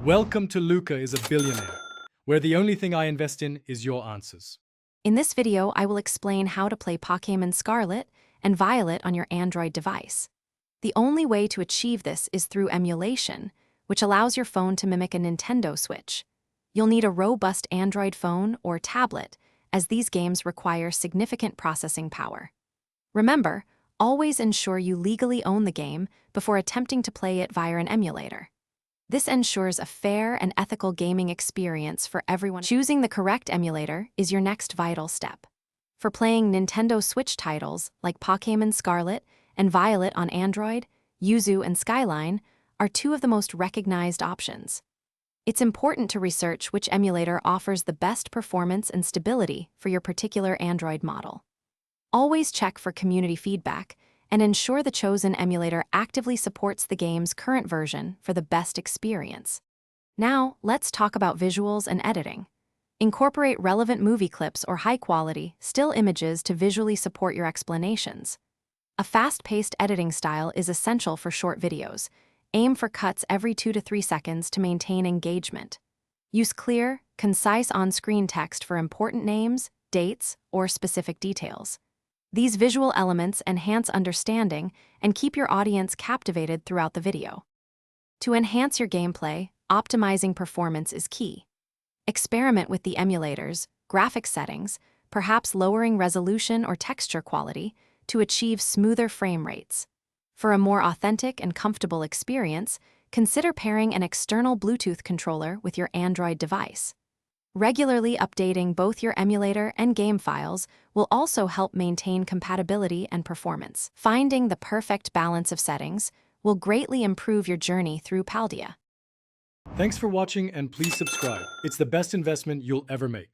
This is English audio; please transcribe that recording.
Welcome to Luca is a Billionaire, where the only thing I invest in is your answers. In this video, I will explain how to play Pokémon Scarlet and Violet on your Android device. The only way to achieve this is through emulation, which allows your phone to mimic a Nintendo Switch. You'll need a robust Android phone or tablet, as these games require significant processing power. Remember, always ensure you legally own the game before attempting to play it via an emulator. This ensures a fair and ethical gaming experience for everyone. Choosing the correct emulator is your next vital step. For playing Nintendo Switch titles like Pokémon Scarlet and Violet on Android, Yuzu and Skyline are two of the most recognized options. It's important to research which emulator offers the best performance and stability for your particular Android model. Always check for community feedback and ensure the chosen emulator actively supports the game's current version for the best experience. Now, let's talk about visuals and editing. Incorporate relevant movie clips or high-quality, still images to visually support your explanations. A fast-paced editing style is essential for short videos. Aim for cuts every 2 to 3 seconds to maintain engagement. Use clear, concise on-screen text for important names, dates, or specific details. These visual elements enhance understanding and keep your audience captivated throughout the video. To enhance your gameplay, optimizing performance is key. Experiment with the emulators, graphics settings, perhaps lowering resolution or texture quality to achieve smoother frame rates. For a more authentic and comfortable experience, consider pairing an external Bluetooth controller with your Android device. Regularly updating both your emulator and game files will also help maintain compatibility and performance. Finding the perfect balance of settings will greatly improve your journey through Paldea. Thanks for watching and please subscribe. It's the best investment you'll ever make.